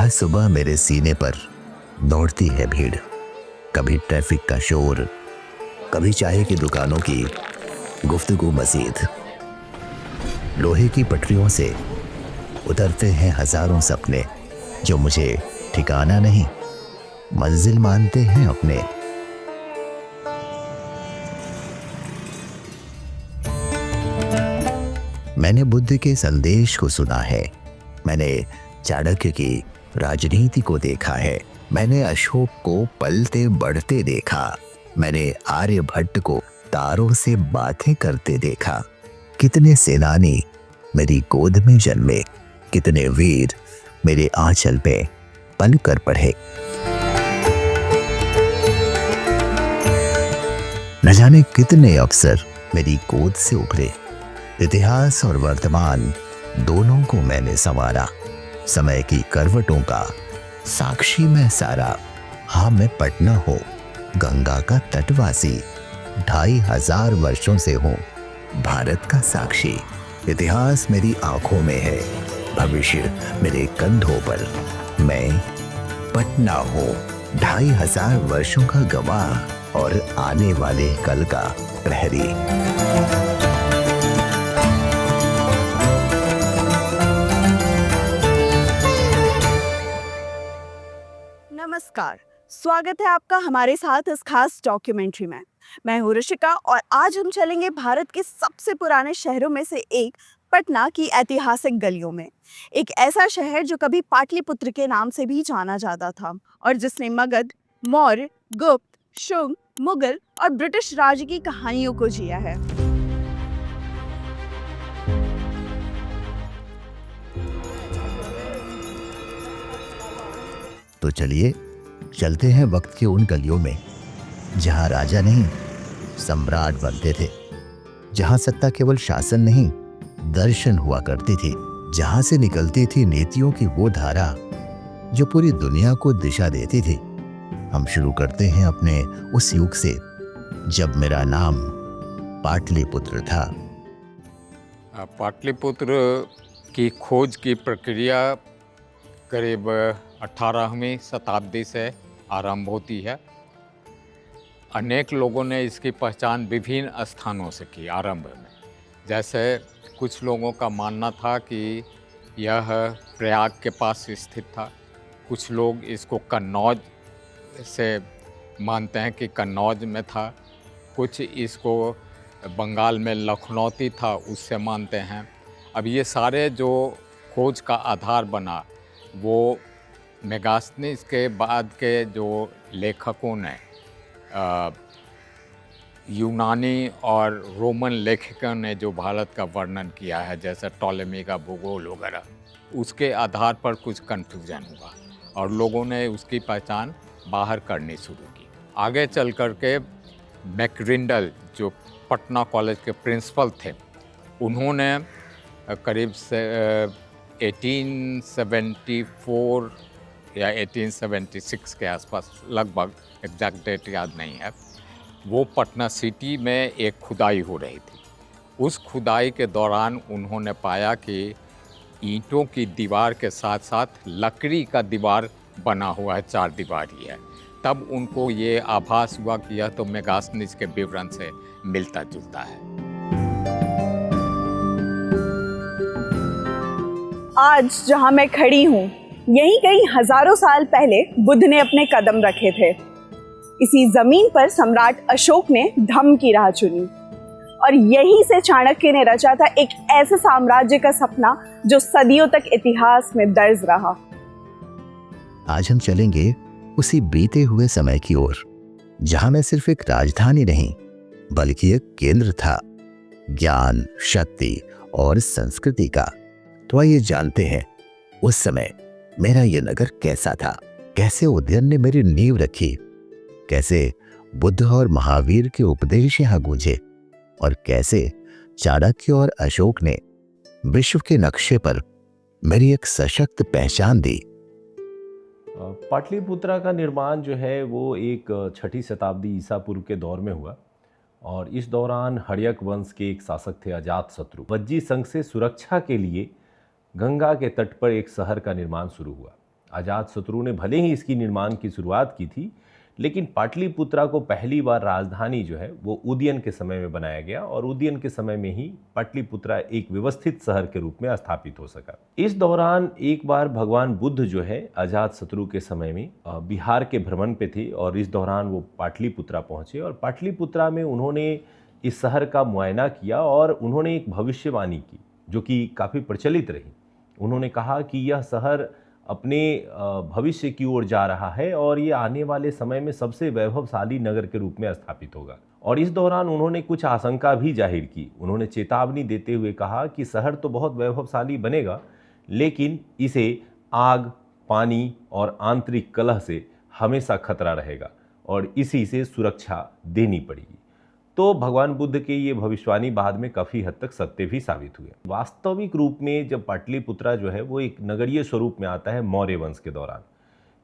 हर सुबह मेरे सीने पर दौड़ती है भीड़, कभी ट्रैफिक का शोर, कभी चाय की दुकानों की गुफ्तगू मजीद। लोहे की पटरियों से उतरते हैं हजारों सपने जो मुझे ठिकाना नहीं, मंजिल मानते हैं अपने। मैंने बुद्ध के संदेश को सुना है, मैंने चाणक्य की राजनीति को देखा है, मैंने अशोक को पलते बढ़ते देखा, मैंने आर्यभट्ट को तारों से बातें करते देखा। कितने सेनानी मेरी गोद में जन्मे, कितने वीर मेरे आंचल पे पल कर पढ़े। न जाने कितने अफसर मेरी गोद से उभरे। इतिहास और वर्तमान दोनों को मैंने संवारा, समय की करवटों का साक्षी मैं सारा। हाँ, मैं पटना हूँ, गंगा का तटवासी, 2500 वर्षों से हूँ भारत का साक्षी। इतिहास मेरी आंखों में है, भविष्य मेरे कंधों पर। मैं पटना हूँ, 2500 वर्षों का गवाह और आने वाले कल का प्रहरी। नमस्कार, स्वागत है आपका हमारे साथ इस खास डॉक्यूमेंट्री में। मैं हूं ऋषिका और आज हम चलेंगे भारत के सबसे पुराने शहरों में से एक पटना की ऐतिहासिक गलियों में। एक ऐसा शहर जो कभी पाटलिपुत्र के नाम से भी जाना जाता था और जिसने मगध, मौर्य, गुप्त, शुंग, मुगल और ब्रिटिश राज की कहानियों को जिया है। तो चलिए चलते हैं वक्त के उन गलियों में जहां राजा नहीं सम्राट बनते थे, जहां सत्ता केवल शासन नहीं दर्शन हुआ करती थी, जहां से निकलती थी नीतियों की वो धारा जो पूरी दुनिया को दिशा देती थी। हम शुरू करते हैं अपने उस युग से जब मेरा नाम पाटलिपुत्र था। पाटलिपुत्र की खोज की प्रक्रिया करीब 18वीं शताब्दी से आरंभ होती है। अनेक लोगों ने इसकी पहचान विभिन्न स्थानों से की आरंभ में। जैसे कुछ लोगों का मानना था कि यह प्रयाग के पास स्थित था, कुछ लोग इसको कन्नौज से मानते हैं कि कन्नौज में था, कुछ इसको बंगाल में लखनौती था उससे मानते हैं। अब ये सारे जो खोज का आधार बना वो मेगास्थनीज के बाद के जो लेखकों ने यूनानी और रोमन लेखकों ने जो भारत का वर्णन किया है, जैसे टॉलेमी का भूगोल वगैरह, उसके आधार पर कुछ कन्फ्यूजन हुआ और लोगों ने उसकी पहचान बाहर करनी शुरू की। आगे चल कर के मैकरिंडल जो पटना कॉलेज के प्रिंसिपल थे, उन्होंने करीब से 1874 या 1876 के आसपास, लगभग एग्जैक्ट डेट याद नहीं है, वो पटना सिटी में एक खुदाई हो रही थी। उस खुदाई के दौरान उन्होंने पाया कि ईंटों की दीवार के साथ साथ लकड़ी का दीवार बना हुआ है, 4 दीवारी है। तब उनको ये आभास हुआ कि यह तो मेगास्थनीज के विवरण से मिलता जुलता है। आज जहां मैं खड़ी हूं, यहीं कहीं हजारों साल पहले बुद्ध ने अपने कदम रखे थे। इसी जमीन पर सम्राट अशोक ने धम्म की राह चुनी और यहीं से चाणक्य ने रचा था एक ऐसे साम्राज्य का सपना जो सदियों तक इतिहास में दर्ज रहा। आज हम चलेंगे उसी बीते हुए समय की ओर जहां मैं सिर्फ एक राजधानी नहीं बल्कि एक केंद्र था, ज्ञान, शक्ति और संस्कृति का। तो आइए जानते हैं उस समय मेरा ये नगर कैसा था, कैसे उदयन ने मेरी नींव रखी, कैसे बुद्ध और महावीर के उपदेश यहाँ गूंजे और कैसे चाणक्य और अशोक ने विश्व के नक्शे पर मेरी एक सशक्त पहचान दी। पाटलिपुत्रा का निर्माण जो है वो एक 6ठी शताब्दी ईसा पूर्व के दौर में हुआ और इस दौरान हड़यक वंश के एक शासक थे अजातशत्रु। वज्जी संघ से सुरक्षा के लिए गंगा के तट पर एक शहर का निर्माण शुरू हुआ। अजातशत्रु ने भले ही इसकी निर्माण की शुरुआत की थी, लेकिन पाटलिपुत्रा को पहली बार राजधानी जो है वो उदयन के समय में बनाया गया और उदयन के समय में ही पाटलिपुत्रा एक व्यवस्थित शहर के रूप में स्थापित हो सका। इस दौरान एक बार भगवान बुद्ध जो है अजातशत्रु के समय में बिहार के भ्रमण पे थे और इस दौरान वो पाटलिपुत्रा पहुंचे और पाटलिपुत्रा में उन्होंने इस शहर का मुआयना किया और उन्होंने एक भविष्यवाणी की जो कि काफ़ी प्रचलित रही। उन्होंने कहा कि यह शहर अपने भविष्य की ओर जा रहा है और ये आने वाले समय में सबसे वैभवशाली नगर के रूप में स्थापित होगा। और इस दौरान उन्होंने कुछ आशंका भी जाहिर की। उन्होंने चेतावनी देते हुए कहा कि शहर तो बहुत वैभवशाली बनेगा, लेकिन इसे आग, पानी और आंतरिक कलह से हमेशा खतरा रहेगा और इसी से सुरक्षा देनी पड़ेगी। तो भगवान बुद्ध के ये भविष्यवाणी बाद में काफ़ी हद तक सत्य भी साबित हुए। वास्तविक रूप में जब पाटलिपुत्रा जो है वो एक नगरीय स्वरूप में आता है मौर्य वंश के दौरान,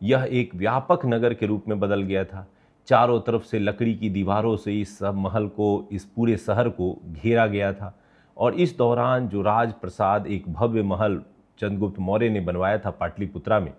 यह एक व्यापक नगर के रूप में बदल गया था। चारों तरफ से लकड़ी की दीवारों से इस सब महल को, इस पूरे शहर को घेरा गया था और इस दौरान जो राजप्रसाद, एक भव्य महल चंद्रगुप्त मौर्य ने बनवाया था पाटलिपुत्रा में,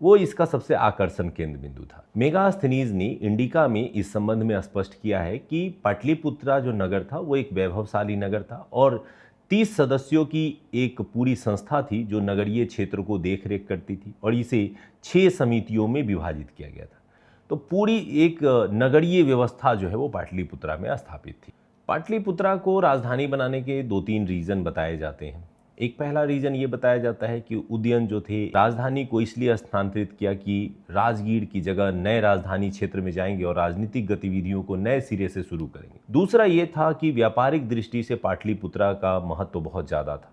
वो इसका सबसे आकर्षण केंद्र बिंदु था। मेगास्थनीज ने इंडिका में इस संबंध में स्पष्ट किया है कि पाटलिपुत्रा जो नगर था वो एक वैभवशाली नगर था और 30 सदस्यों की एक पूरी संस्था थी जो नगरीय क्षेत्र को देख रेख करती थी और इसे 6 समितियों में विभाजित किया गया था। तो पूरी एक नगरीय व्यवस्था जो है वो पाटलिपुत्रा में स्थापित थी। पाटलिपुत्रा को राजधानी बनाने के 2-3 रीज़न बताए जाते हैं। एक पहला रीज़न ये बताया जाता है कि उदयन जो थे राजधानी को इसलिए स्थानांतरित किया कि राजगीर की जगह नए राजधानी क्षेत्र में जाएंगे और राजनीतिक गतिविधियों को नए सिरे से शुरू करेंगे। दूसरा ये था कि व्यापारिक दृष्टि से पाटलिपुत्रा का महत्व तो बहुत ज़्यादा था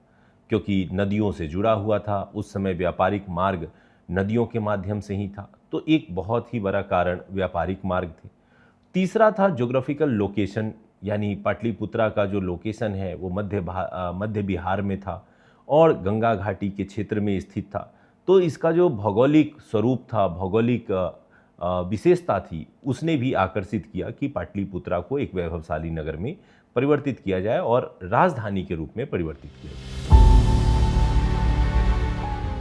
क्योंकि नदियों से जुड़ा हुआ था। उस समय व्यापारिक मार्ग नदियों के माध्यम से ही था, तो एक बहुत ही बड़ा कारण व्यापारिक मार्ग थे। तीसरा था ज्योग्राफिकल लोकेशन, यानी पाटलिपुत्रा का जो लोकेशन है वो मध्य बिहार में था और गंगा घाटी के क्षेत्र में स्थित था। तो इसका जो भौगोलिक स्वरूप था, भौगोलिक विशेषता थी, उसने भी आकर्षित किया कि पाटलिपुत्रा को एक वैभवशाली नगर में परिवर्तित किया जाए और राजधानी के रूप में परिवर्तित किया जाए।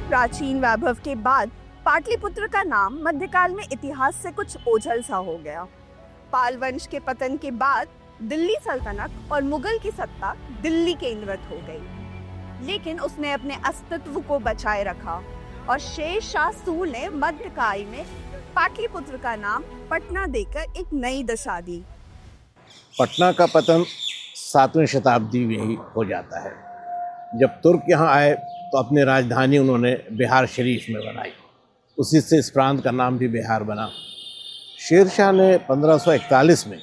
प्राचीन वैभव के बाद पाटलिपुत्र का नाम मध्यकाल में इतिहास से कुछ ओझल सा हो गया। पाल वंश के पतन के बाद दिल्ली सल्तनत और मुगल की सत्ता दिल्ली केंद्रित हो गई, लेकिन उसने अपने अस्तित्व को बचाए रखा और शेर शाह सूर ने मध्यकाल में पाटलिपुत्र का नाम पटना देकर एक नई दशा दी। पटना का पतन 7वीं शताब्दी में ही हो जाता है। जब तुर्क यहाँ आए तो अपनी राजधानी उन्होंने बिहार शरीफ में बनाई, उसी से इस प्रांत का नाम भी बिहार बना। शेर शाह ने 1541 में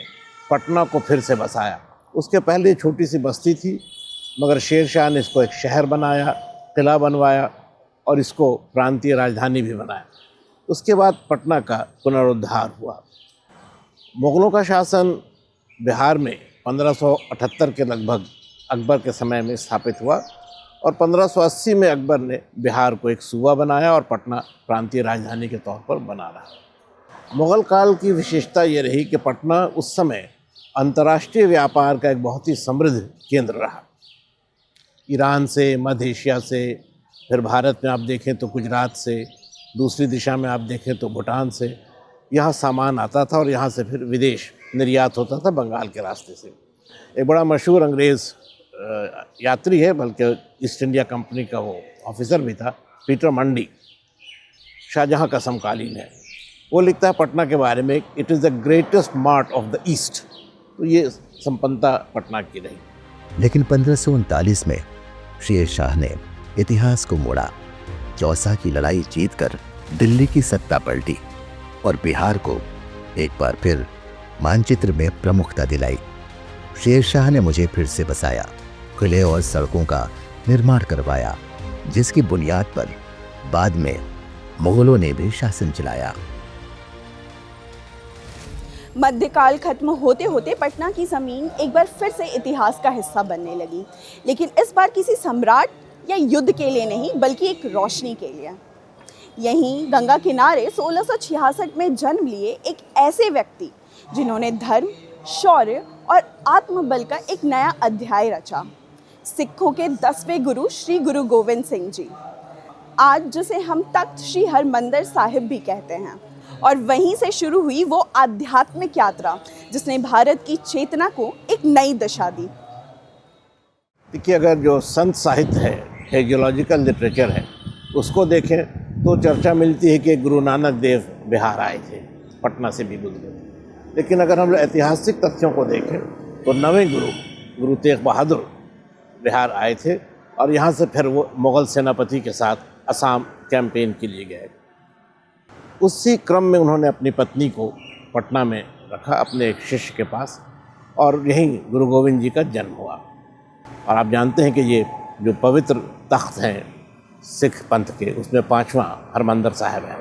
पटना को फिर से बसाया। उसके पहले छोटी सी बस्ती थी, मगर शेर शाह ने इसको एक शहर बनाया, किला बनवाया और इसको प्रांतीय राजधानी भी बनाया। उसके बाद पटना का पुनरुद्धार हुआ। मुग़लों का शासन बिहार में 1578 के लगभग अकबर के समय में स्थापित हुआ और 1580 में अकबर ने बिहार को एक सूबा बनाया और पटना प्रांतीय राजधानी के तौर पर बना रहा। मुग़ल काल की विशेषता ये रही कि पटना उस समय अंतर्राष्ट्रीय व्यापार का एक बहुत ही समृद्ध केंद्र रहा। ईरान से, मध्य एशिया से, फिर भारत में आप देखें तो गुजरात से, दूसरी दिशा में आप देखें तो भूटान से यहाँ सामान आता था और यहाँ से फिर विदेश निर्यात होता था बंगाल के रास्ते से। एक बड़ा मशहूर अंग्रेज़ यात्री है, बल्कि ईस्ट इंडिया कंपनी का वो ऑफिसर भी था, पीटर मंडी, शाहजहाँ का समकालीन है। वो लिखता है पटना के बारे में, it is the greatest mart of the east. तो ये संपन्नता पटना की रही। लेकिन 1539 में शेर शाह ने इतिहास को मोड़ा। चौसा की लड़ाई जीतकर दिल्ली की सत्ता पलटी और बिहार को एक बार फिर मानचित्र में प्रमुखता दिलाई। शेर शाह ने मुझे फिर से बसाया, किले और सड़कों का निर्माण करवाया, जिसकी बुनियाद पर बाद में मुगलों ने भी शासन चलाया। मध्यकाल खत्म होते होते पटना की जमीन एक बार फिर से इतिहास का हिस्सा बनने लगी, लेकिन इस बार किसी सम्राट या युद्ध के लिए नहीं, बल्कि एक रोशनी के लिए। यहीं गंगा किनारे 1666 में जन्म लिए एक ऐसे व्यक्ति जिन्होंने धर्म, शौर्य और आत्मबल का एक नया अध्याय रचा, सिखों के 10वें गुरु श्री गुरु गोविंद सिंह जी। आज जिसे हम तख्त श्री हरमंदिर साहिब भी कहते हैं। और वहीं से शुरू हुई वो आध्यात्मिक यात्रा जिसने भारत की चेतना को एक नई दिशा दी। देखिए, अगर जो संत साहित्य है, हेजियोलॉजिकल लिटरेचर है, उसको देखें तो चर्चा मिलती है कि गुरु नानक देव बिहार आए थे, पटना से भी गुजरे। लेकिन अगर हम ऐतिहासिक तथ्यों को देखें तो नवें गुरु तेग बहादुर बिहार आए थे और यहाँ से फिर वो मुग़ल सेनापति के साथ असम कैंपेन के लिए गए। उसी क्रम में उन्होंने अपनी पत्नी को पटना में रखा, अपने एक शिष्य के पास, और यहीं गुरु गोविंद जी का जन्म हुआ। और आप जानते हैं कि ये जो पवित्र तख्त हैं सिख पंथ के, उसमें 5वां हरमंदिर साहिब है।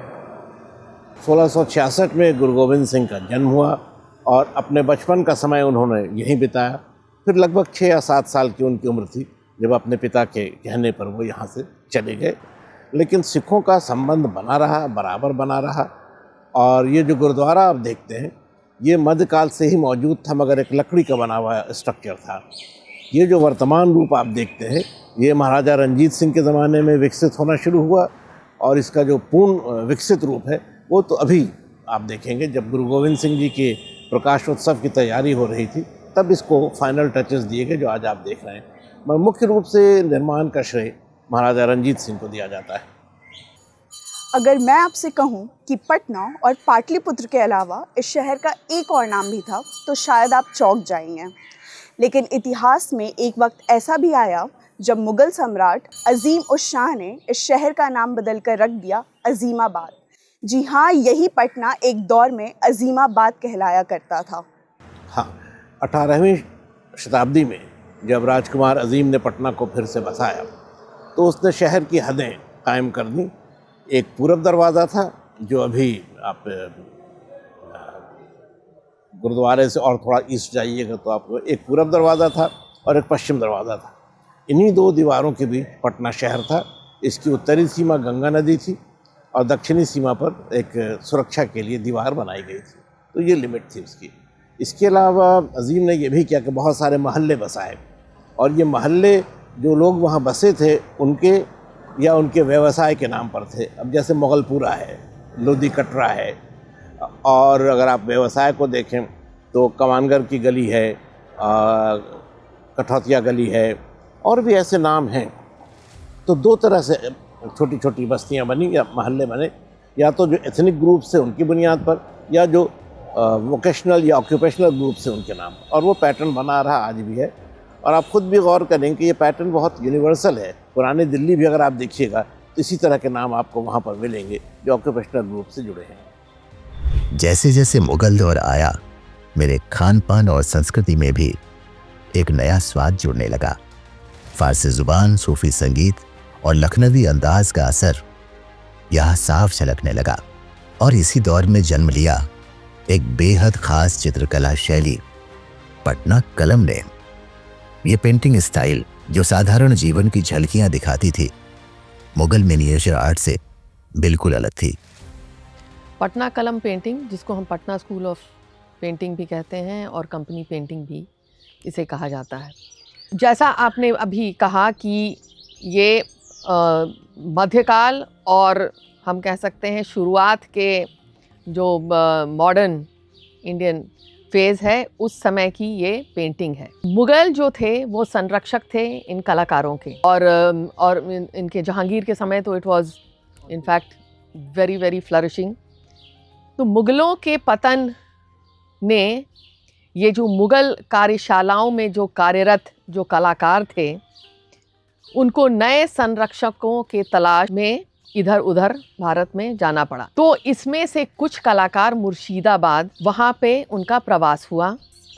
1666 में गुरु गोविंद सिंह का जन्म हुआ और अपने बचपन का समय उन्होंने यहीं बिताया। फिर लगभग 6 या 7 साल की उनकी उम्र थी जब अपने पिता के कहने पर वो यहाँ से चले गए। लेकिन सिखों का संबंध बना रहा, बराबर बना रहा। और ये जो गुरुद्वारा आप देखते हैं, ये मध्यकाल से ही मौजूद था, मगर एक लकड़ी का बना हुआ स्ट्रक्चर था। ये जो वर्तमान रूप आप देखते हैं, ये महाराजा रंजीत सिंह के ज़माने में विकसित होना शुरू हुआ, और इसका जो पूर्ण विकसित रूप है वो तो अभी आप देखेंगे जब गुरु गोविंद सिंह जी के प्रकाशोत्सव की तैयारी हो रही थी, तब इसको फाइनल टचेस दिए गए जो आज आप देख रहे हैं। मगर मुख्य रूप से निर्माण का श्रेय महाराजा रंजीत सिंह को दिया जाता है। अगर मैं आपसे कहूं कि पटना और पाटलिपुत्र के अलावा इस शहर का एक और नाम भी था तो शायद आप चौंक जाएंगे। लेकिन इतिहास में एक वक्त ऐसा भी आया जब मुगल सम्राट अजीम उस शाह ने इस शहर का नाम बदलकर रख दिया अजीमाबाद। जी हाँ, यही पटना एक दौर में अजीमाबाद कहलाया करता था। हाँ, 18वीं शताब्दी में जब राजकुमार अजीम ने पटना को फिर से बसाया तो उसने शहर की हदें कायम कर दी। एक पूरब दरवाज़ा था जो अभी आप गुरुद्वारे से और थोड़ा ईस्ट जाइएगा तो आपको एक पूरब दरवाज़ा था और एक पश्चिम दरवाज़ा था। इन्हीं 2 दीवारों के बीच पटना शहर था। इसकी उत्तरी सीमा गंगा नदी थी और दक्षिणी सीमा पर एक सुरक्षा के लिए दीवार बनाई गई थी। तो ये लिमिट थी उसकी। इसके अलावा अजीम ने यह भी किया कि बहुत सारे महल्ले बसाए, और ये महल्ले जो लोग वहाँ बसे थे उनके या उनके व्यवसाय के नाम पर थे। अब जैसे मुगलपुरा है, लोधी कटरा है, और अगर आप व्यवसाय को देखें तो कमानगर की गली है, कठौतिया गली है, और भी ऐसे नाम हैं। तो 2 तरह से छोटी छोटी बस्तियां बनी या महल्ले बने, या तो जो एथनिक ग्रुप से उनकी बुनियाद पर, या जो वोकेशनल या ऑक्यूपेशनल ग्रुप से उनके नाम, और वो पैटर्न बना रहा आज भी है। और आप खुद भी गौर करें कि ये पैटर्न बहुत यूनिवर्सल है। पुरानी दिल्ली भी अगर आप देखिएगा तो इसी तरह के नाम आपको वहाँ पर मिलेंगे जो ऑक्यूपेशनल ग्रुप से जुड़े हैं। जैसे जैसे मुगल दौर आया, मेरे खान पान और संस्कृति में भी एक नया स्वाद जुड़ने लगा। फारसी जुबान, सूफी संगीत और लखनवी अंदाज का असर यहाँ साफ झलकने लगा। और इसी दौर में जन्म लिया एक बेहद खास चित्रकला शैली, पटना कलम ने। ये पेंटिंग स्टाइल जो साधारण जीवन की झलकियां दिखाती थी, मुगल मिनिएचर आर्ट से बिल्कुल अलग थी। पटना कलम पेंटिंग, जिसको हम पटना स्कूल ऑफ पेंटिंग भी कहते हैं और कंपनी पेंटिंग भी इसे कहा जाता है। जैसा आपने अभी कहा कि ये मध्यकाल और हम कह सकते हैं शुरुआत के जो मॉडर्न इंडियन फेज़ है, उस समय की ये पेंटिंग है। मुग़ल जो थे वो संरक्षक थे इन कलाकारों के, और इनके जहांगीर के समय तो it was in fact very very flourishing. तो मुग़लों के पतन ने ये जो मुग़ल कार्यशालाओं में जो कार्यरत जो कलाकार थे, उनको नए संरक्षकों के तलाश में इधर उधर भारत में जाना पड़ा। तो इसमें से कुछ कलाकार मुर्शिदाबाद, वहाँ पे उनका प्रवास हुआ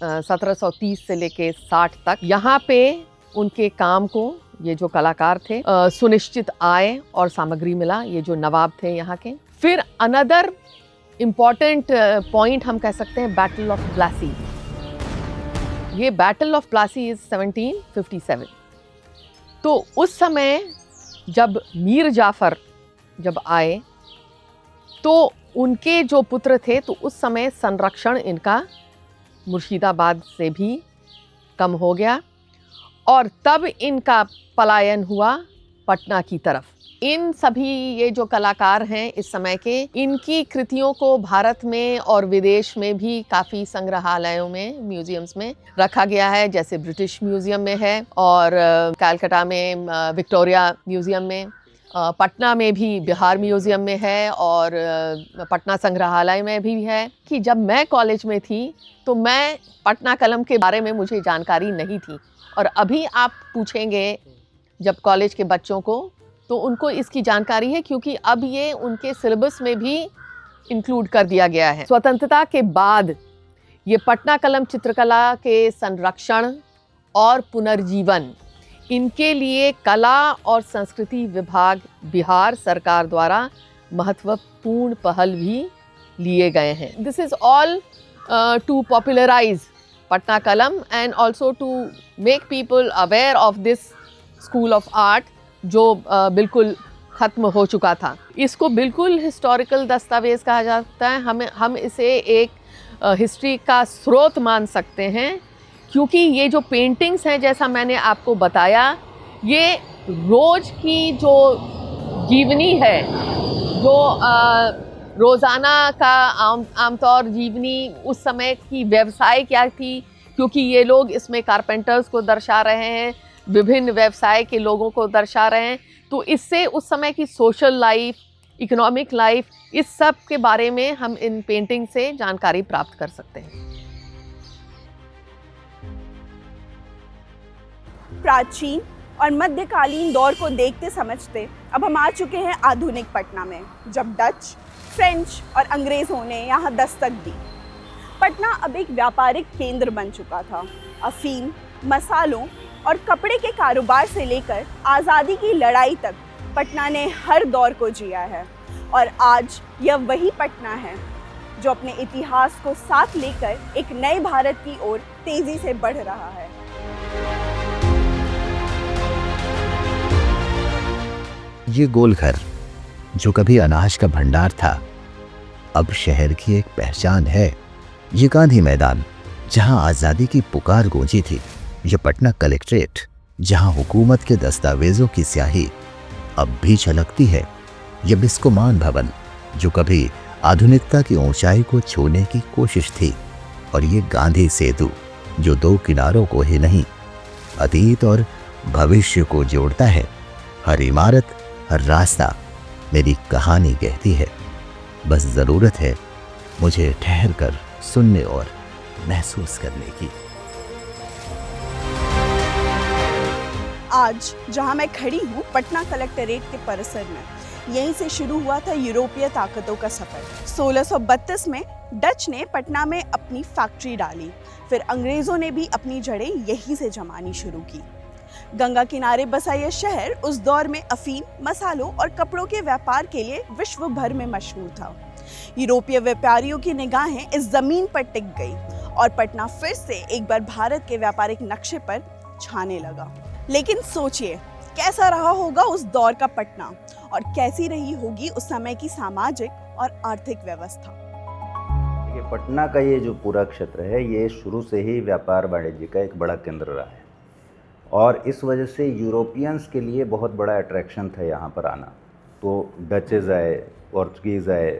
1730 से लेके 60 तक। यहाँ पे उनके काम को ये जो कलाकार थे सुनिश्चित आय और सामग्री मिला, ये जो नवाब थे यहाँ के। फिर अनदर इम्पॉर्टेंट पॉइंट हम कह सकते हैं बैटल ऑफ प्लासी। ये बैटल ऑफ प्लासी इज 1757। तो उस समय जब मीर जाफ़र जब आए तो उनके जो पुत्र थे, तो उस समय संरक्षण इनका मुर्शिदाबाद से भी कम हो गया और तब इनका पलायन हुआ पटना की तरफ। इन सभी ये जो कलाकार हैं इस समय के, इनकी कृतियों को भारत में और विदेश में भी काफ़ी संग्रहालयों में, म्यूजियम्स में रखा गया है। जैसे ब्रिटिश म्यूजियम में है और कलकत्ता में विक्टोरिया म्यूजियम में, पटना में भी बिहार म्यूजियम में है और पटना संग्रहालय में भी है। कि जब मैं कॉलेज में थी तो मैं पटना कलम के बारे में मुझे जानकारी नहीं थी, और अभी आप पूछेंगे जब कॉलेज के बच्चों को तो उनको इसकी जानकारी है, क्योंकि अब ये उनके सिलेबस में भी इंक्लूड कर दिया गया है। स्वतंत्रता के बाद ये पटना कलम चित्रकला के संरक्षण और पुनर्जीवन, इनके लिए कला और संस्कृति विभाग बिहार सरकार द्वारा महत्वपूर्ण पहल भी लिए गए हैं। This is all to popularise Patna Qalam and also to make people aware of this school of art जो बिल्कुल ख़त्म हो चुका था। इसको बिल्कुल हिस्टोरिकल दस्तावेज़ कहा जाता है। हम इसे एक हिस्ट्री का स्रोत मान सकते हैं, क्योंकि ये जो पेंटिंग्स हैं, जैसा मैंने आपको बताया, ये रोज़ की जो जीवनी है, जो रोज़ाना का आमतौर जीवनी, उस समय की व्यवसाय क्या थी, क्योंकि ये लोग इसमें कारपेंटर्स को दर्शा रहे हैं, विभिन्न व्यवसाय के लोगों को दर्शा रहे हैं, तो इससे उस समय की सोशल लाइफ, इकोनॉमिक लाइफ, इस सब के बारे में हम इन पेंटिंग से जानकारी प्राप्त कर सकते हैं। प्राचीन और मध्यकालीन दौर को देखते समझते अब हम आ चुके हैं आधुनिक पटना में, जब डच, फ्रेंच और अंग्रेज़ों ने यहाँ दस्तक दी। पटना अब एक व्यापारिक केंद्र बन चुका था। अफीम, मसालों और कपड़े के कारोबार से लेकर आज़ादी की लड़ाई तक पटना ने हर दौर को जिया है, और आज यह वही पटना है जो अपने इतिहास को साथ लेकर एक नए भारत की ओर तेज़ी से बढ़ रहा है। ये गोलघर जो कभी अनाज का भंडार था, अब शहर की एक पहचान है। ये गांधी मैदान जहां आज़ादी की पुकार गूंजी थी, ये पटना कलेक्ट्रेट जहां हुकूमत के दस्तावेजों की स्याही अब भी झलकती है, ये बिस्कोमान भवन जो कभी आधुनिकता की ऊंचाई को छूने की कोशिश थी, और ये गांधी सेतु जो दो किनारों को ही नहीं, अतीत और भविष्य को जोड़ता है। हर इमारत, हर रास्ता मेरी कहानी कहती है। बस ज़रूरत है मुझे ठहर कर सुनने और महसूस करने की। आज जहां मैं खड़ी हूँ, पटना कलेक्ट्रेट के परिसर में, यहीं से शुरू हुआ था यूरोपीय ताकतों का सफ़र। 1632 में डच ने पटना में अपनी फैक्ट्री डाली, फिर अंग्रेज़ों ने भी अपनी जड़ें यहीं से जमानी शुरू की। गंगा किनारे बसा यह शहर उस दौर में अफीम, मसालों और कपड़ों के व्यापार के लिए विश्व भर में मशहूर था। यूरोपीय व्यापारियों की निगाहें इस जमीन पर टिक गई और पटना फिर से एक बार भारत के व्यापारिक नक्शे पर छाने लगा। लेकिन सोचिए, कैसा रहा होगा उस दौर का पटना, और कैसी रही होगी उस समय की सामाजिक और आर्थिक व्यवस्था। ये पटना का ये जो पूरा क्षेत्र है, ये शुरू से ही व्यापार वाणिज्य का एक बड़ा केंद्र रहा है, और इस वजह से यूरोपियंस के लिए बहुत बड़ा अट्रैक्शन था यहाँ पर आना। तो डचेज़ आए, पोर्चुगीज़ आए,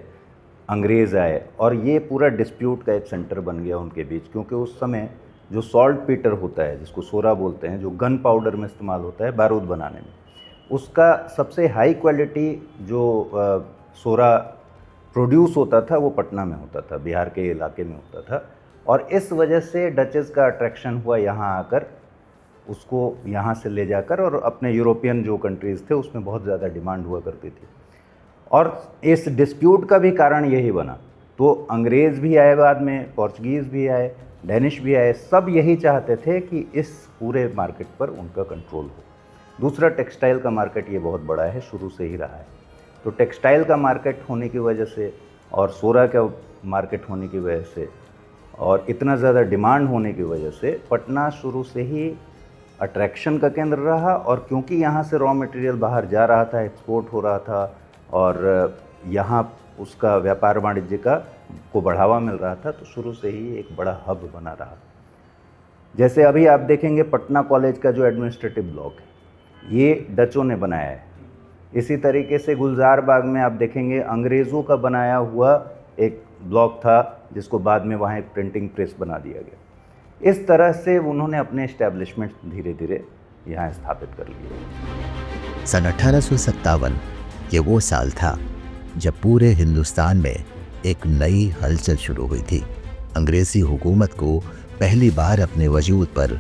अंग्रेज़ आए, और ये पूरा डिस्प्यूट का एक सेंटर बन गया उनके बीच, क्योंकि उस समय जो सॉल्ट पीटर होता है, जिसको सोरा बोलते हैं, जो गन पाउडर में इस्तेमाल होता है बारूद बनाने में, उसका सबसे हाई क्वालिटी जो सोरा प्रोड्यूस होता था वो पटना में होता था, बिहार के इलाके में होता था। और इस वजह से डचेज़ का अट्रैक्शन हुआ यहाँ आकर, उसको यहाँ से ले जाकर, और अपने यूरोपियन जो कंट्रीज़ थे उसमें बहुत ज़्यादा डिमांड हुआ करती थी। और इस डिस्प्यूट का भी कारण यही बना। तो अंग्रेज़ भी आए, बाद में पोर्चुगीज़ भी आए, डेनिश भी आए, सब यही चाहते थे कि इस पूरे मार्केट पर उनका कंट्रोल हो। दूसरा, टेक्सटाइल का मार्केट ये बहुत बड़ा है, शुरू से ही रहा है। तो टेक्सटाइल का मार्केट होने की वजह से, और सोरा का मार्केट होने की वजह से, और इतना ज़्यादा डिमांड होने की वजह से पटना शुरू से ही अट्रैक्शन का केंद्र रहा। और क्योंकि यहाँ से रॉ मटेरियल बाहर जा रहा था, एक्सपोर्ट हो रहा था, और यहाँ उसका व्यापार वाणिज्य को बढ़ावा मिल रहा था, तो शुरू से ही एक बड़ा हब बना रहा। जैसे अभी आप देखेंगे, पटना कॉलेज का जो एडमिनिस्ट्रेटिव ब्लॉक है, ये डचों ने बनाया है। इसी तरीके से गुलजार बाग में आप देखेंगे अंग्रेज़ों का बनाया हुआ एक ब्लॉक था, जिसको बाद में वहाँ एक प्रिंटिंग प्रेस बना दिया गया। इस तरह से उन्होंने अपने एस्टैब्लिशमेंट धीरे धीरे यहाँ स्थापित कर लिए। सन 1857 ये वो साल था जब पूरे हिंदुस्तान में एक नई हलचल शुरू हुई थी। अंग्रेजी हुकूमत को पहली बार अपने वजूद पर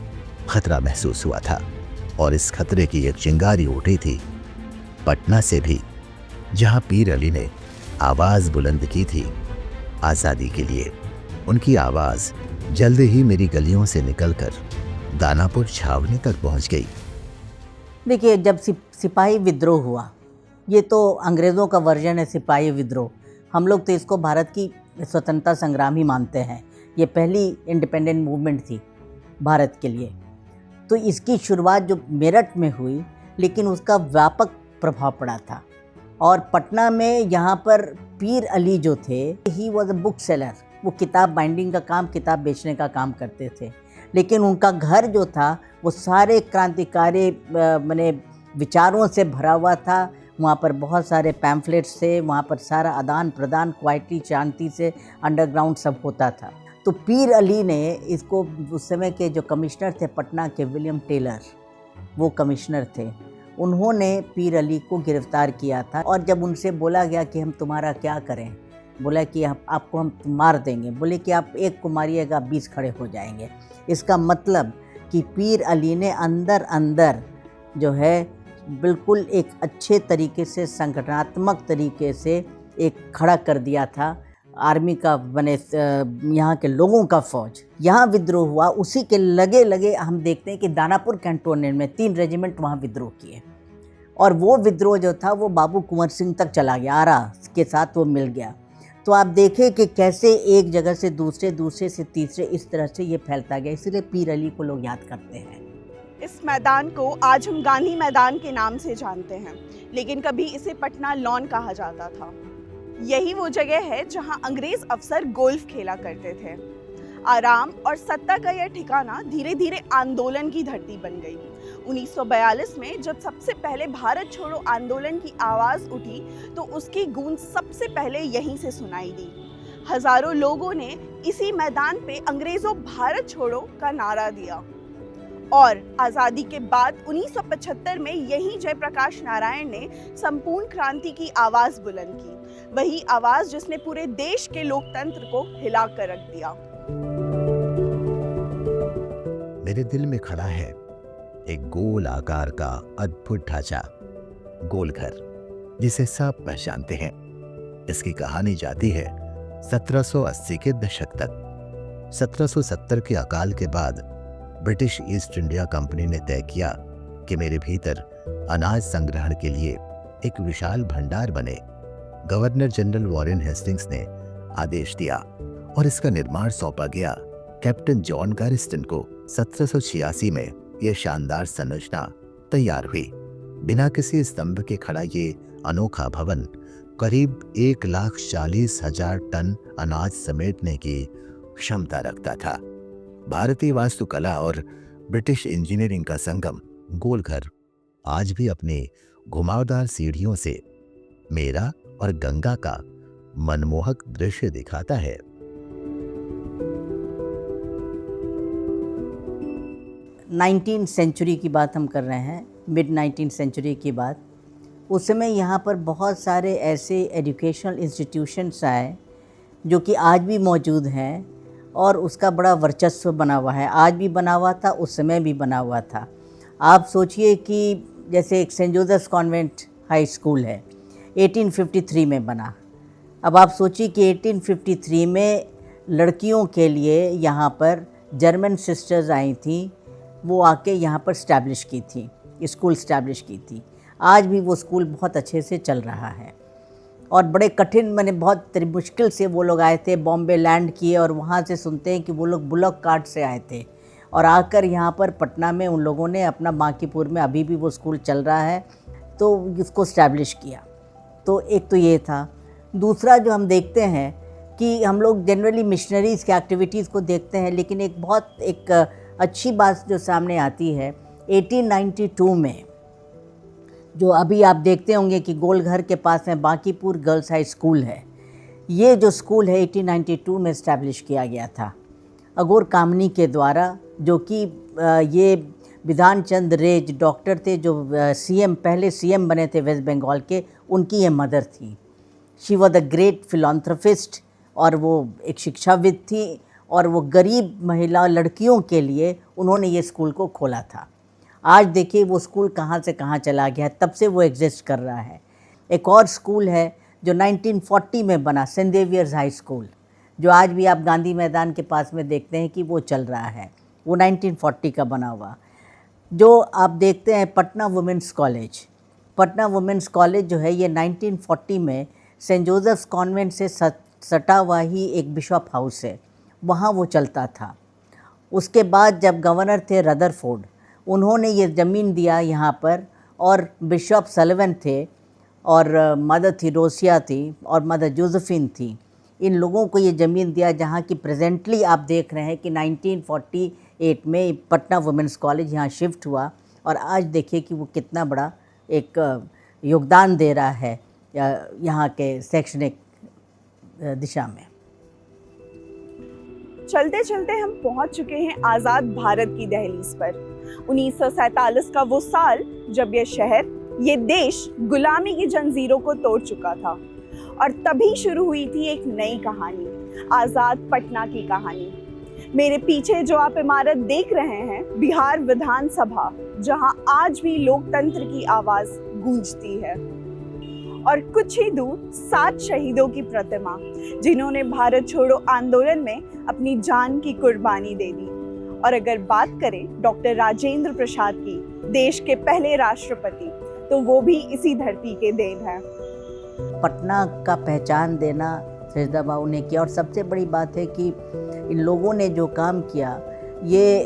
खतरा महसूस हुआ था और इस खतरे की एक चिंगारी उठी थी पटना से भी, जहां पीर अली ने आवाज़ बुलंद की थी आज़ादी के लिए। उनकी आवाज़ जल्द ही मेरी गलियों से निकलकर दानापुर छावनी तक पहुंच गई। देखिए, जब सिपाही विद्रोह हुआ, ये तो अंग्रेज़ों का वर्जन है सिपाही विद्रोह। हम लोग तो इसको भारत की स्वतंत्रता संग्राम ही मानते हैं। ये पहली इंडिपेंडेंट मूवमेंट थी भारत के लिए। तो इसकी शुरुआत जो मेरठ में हुई, लेकिन उसका व्यापक प्रभाव पड़ा था। और पटना में यहाँ पर पीर अली जो थे, he was a book seller. वो किताब बाइंडिंग का काम, किताब बेचने का काम करते थे। लेकिन उनका घर जो था वो सारे क्रांतिकारी माने विचारों से भरा हुआ था। वहाँ पर बहुत सारे पैम्फलेट्स थे, वहाँ पर सारा आदान प्रदान क्वाइटली शांति से अंडरग्राउंड सब होता था। तो पीर अली ने इसको, उस समय के जो कमिश्नर थे पटना के, विलियम टेलर, वो कमिश्नर थे, उन्होंने पीर अली को गिरफ्तार किया था। और जब उनसे बोला गया कि हम तुम्हारा क्या करें, बोला कि आपको हम मार देंगे। बोले कि आप एक को मारिएगा 20 खड़े हो जाएंगे। इसका मतलब कि पीर अली ने अंदर अंदर जो है बिल्कुल एक अच्छे तरीके से, संगठनात्मक तरीके से एक खड़ा कर दिया था आर्मी का, बने यहाँ के लोगों का फौज। यहाँ विद्रोह हुआ, उसी के लगे लगे हम देखते हैं कि दानापुर कैंटोनमेंट में 3 रेजिमेंट वहाँ विद्रोह किए। और वो विद्रोह जो था वो बाबू कुंवर सिंह तक चला गया, आरा के साथ वो मिल गया। तो आप देखें कि कैसे एक जगह से दूसरे, दूसरे से तीसरे, इस तरह से ये फैलता गया। इसलिए पीर अली को लोग याद करते हैं। इस मैदान को आज हम गांधी मैदान के नाम से जानते हैं, लेकिन कभी इसे पटना लॉन कहा जाता था। यही वो जगह है जहां अंग्रेज अफसर गोल्फ खेला करते थे। आराम और सत्ता का यह ठिकाना धीरे धीरे आंदोलन की धरती बन गई। 1942 में जब सबसे पहले भारत छोड़ो आंदोलन की आवाज़ उठी, तो उसकी गूंज सबसे पहले यहीं से सुनाई दी। हजारों लोगों ने इसी मैदान पे अंग्रेजों भारत छोड़ो का नारा दिया। और आज़ादी के बाद 1975 में यही जयप्रकाश नारायण ने संपूर्ण क्रांति की आवाज़ बुलंद की, वही आवाज़ जिसने पूरे देश के लोकतंत्र को हिला कर रख दिया। मेरे दिल में खड़ा है एक गोल आकार का अद्भुत ढांचा, गोलघर, जिसे सब पहचानते हैं। इसकी कहानी जाती है 1780 के दशक तक। 1770 के अकाल के बाद ब्रिटिश ईस्ट इंडिया कंपनी ने तय किया कि मेरे भीतर अनाज संग्रहण के लिए एक विशाल भंडार बने। गवर्नर जनरल वॉरेन हेस्टिंग्स ने आदेश दिया और इसका निर्माण सौंपा गया कैप्टन जॉन गारिस्टन को। 1786 में यह शानदार संरचना तैयार हुई। बिना किसी स्तंभ के खड़ा ये अनोखा भवन करीब 1,40,000 टन अनाज समेटने की क्षमता रखता था। भारतीय वास्तुकला और ब्रिटिश इंजीनियरिंग का संगम गोलघर आज भी अपनी घुमावदार सीढ़ियों से मेरा और गंगा का मनमोहक दृश्य दिखाता है। नाइनटीन सेंचुरी की बात हम कर रहे हैं, मिड 19th सेंचुरी की बात। उस समय यहाँ पर बहुत सारे ऐसे एजुकेशनल इंस्टीट्यूशंस आए जो कि आज भी मौजूद हैं और उसका बड़ा वर्चस्व बना हुआ है। आज भी बना हुआ था, उस समय भी बना हुआ था। आप सोचिए कि जैसे एक Saint Joseph's Convent High School है, 1853 में बना। अब आप सोचिए कि 1853 में लड़कियों के लिए यहाँ पर जर्मन सिस्टर्स आई थी, वो आके यहाँ पर स्टैब्लिश की थी, स्कूल स्टैब्लिश की थी। आज भी वो स्कूल बहुत अच्छे से चल रहा है। और बड़े कठिन, मैंने बहुत मुश्किल से वो लोग आए थे, बॉम्बे लैंड किए और वहाँ से सुनते हैं कि वो लोग बुलक कार्ट से आए थे और आकर यहाँ पर पटना में उन लोगों ने अपना, बांकीपुर में अभी भी वो स्कूल चल रहा है, तो इसको स्टैब्लिश किया। तो एक तो ये था। दूसरा जो हम देखते हैं कि हम लोग जनरली मिशनरीज़ की एक्टिविटीज़ को देखते हैं, लेकिन एक बहुत अच्छी बात जो सामने आती है, 1892 में जो अभी आप देखते होंगे कि गोलघर के पास में बांकीपुर गर्ल्स हाई स्कूल है। ये जो स्कूल है 1892 में इस्टेब्लिश किया गया था अघोर कामनी के द्वारा, जो कि ये विधान चंद रेज डॉक्टर थे जो पहले सीएम बने थे वेस्ट बंगाल के, उनकी ये मदर थी। शी वॉज द ग्रेट फिलॉन्थ्रोपिस्ट और वो एक शिक्षाविद थी और वो गरीब महिला लड़कियों के लिए उन्होंने ये स्कूल को खोला था। आज देखिए वो स्कूल कहाँ से कहाँ चला गया है, तब से वो एग्जिस्ट कर रहा है। एक और स्कूल है जो 1940 में बना, सेंट जेवियर्स हाई स्कूल, जो आज भी आप गांधी मैदान के पास में देखते हैं कि वो चल रहा है, वो 1940 का बना हुआ। जो आप देखते हैं Patna women's college, Patna women's college जो है ये 1940 में सेंट जोसेफ्स कॉन्वेंट से सटा हुआ ही एक बिशप हाउस है, वहाँ वो चलता था। उसके बाद जब गवर्नर थे रदरफोर्ड, उन्होंने ये ज़मीन दिया यहाँ पर, और बिशप सलिवन थे और मदर थिरोसिया थी और मदर जोसेफिन थी। इन लोगों को ये ज़मीन दिया जहाँ की प्रेजेंटली आप देख रहे हैं कि 1948 में पटना वुमेंस कॉलेज यहाँ शिफ्ट हुआ, और आज देखिए कि वो कितना बड़ा एक योगदान दे रहा है यहाँ के शैक्षणिक दिशा में। चलते चलते हम पहुंच चुके हैं आज़ाद भारत की दहलीज पर। 1947 का वो साल जब यह शहर, ये देश गुलामी की जंजीरों को तोड़ चुका था, और तभी शुरू हुई थी एक नई कहानी, आज़ाद पटना की कहानी। मेरे पीछे जो आप इमारत देख रहे हैं, बिहार विधानसभा, जहां आज भी लोकतंत्र की आवाज गूंजती है, और कुछ ही दूर 7 शहीदों की प्रतिमा, जिन्होंने भारत छोड़ो आंदोलन में अपनी जान की कुर्बानी दे दी। और अगर बात करें डॉक्टर राजेंद्र प्रसाद की, देश के पहले राष्ट्रपति, तो वो भी इसी धरती के देन है। पटना का पहचान देना सजदा बाबू ने किया, और सबसे बड़ी बात है कि इन लोगों ने जो काम किया, ये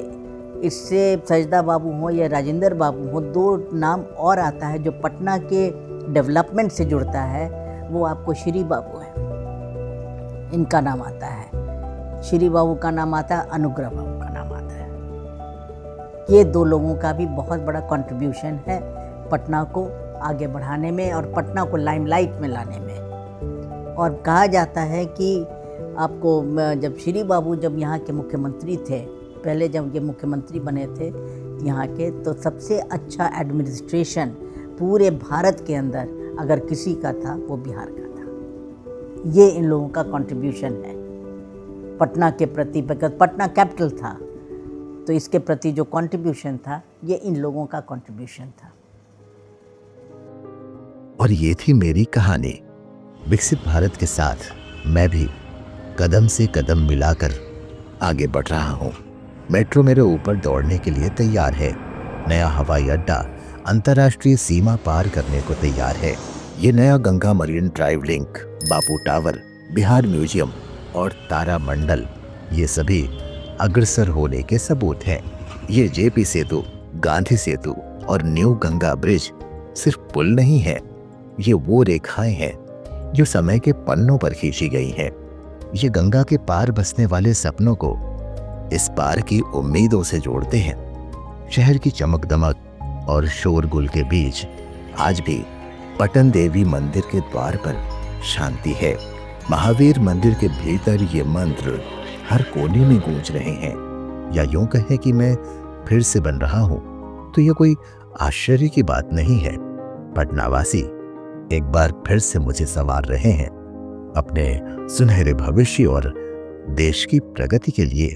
इससे सजदा बाबू हो या राजेंद्र बाबू हो, 2 नाम और आता है जो पटना के डेवलपमेंट से जुड़ता है, वो आपको श्री बाबू है, इनका नाम आता है। श्री बाबू का नाम आता है, अनुग्रह बाबू का नाम आता है। ये 2 लोगों का भी बहुत बड़ा कंट्रीब्यूशन है पटना को आगे बढ़ाने में और पटना को लाइमलाइट में लाने में। और कहा जाता है कि आपको जब श्री बाबू जब यहाँ के मुख्यमंत्री थे, पहले जब ये मुख्यमंत्री बने थे यहाँ के, तो सबसे अच्छा एडमिनिस्ट्रेशन पूरे भारत के अंदर अगर किसी का था वो बिहार का था। ये इन लोगों का कंट्रीब्यूशन है पटना के प्रति, पटना कैपिटल था, तो इसके प्रति जो कंट्रीब्यूशन था, ये इन लोगों का कंट्रीब्यूशन था। और ये थी मेरी कहानी। विकसित भारत के साथ मैं भी कदम से कदम मिलाकर आगे बढ़ रहा हूँ। मेट्रो मेरे ऊपर दौड़ने के लिए तैयार है। नया हवाई अड्डा अंतर्राष्ट्रीय सीमा पार करने को तैयार है। ये नया गंगा मरीन ड्राइव लिंक, बापू टावर, बिहार म्यूजियम और तारामंडल, ये सभी अग्रसर होने के सबूत हैं। ये जेपी सेतु, गांधी सेतु और न्यू गंगा ब्रिज सिर्फ पुल नहीं है, ये वो रेखाएं हैं जो समय के पन्नों पर खींची गई हैं। ये गंगा के पार बसने वाले सपनों को इस पार की उम्मीदों से जोड़ते हैं। शहर की चमक दमक और शोरगुल के बीच आज भी पटन देवी मंदिर के द्वार पर शांति है। महावीर मंदिर के भीतर ये मंत्र हर कोने में गूंज रहे हैं। या यूं कहें कि मैं फिर से बन रहा हूं, तो यह कोई आश्चर्य की बात नहीं है। पटनावासी एक बार फिर से मुझे संवार रहे हैं अपने सुनहरे भविष्य और देश की प्रगति के लिए।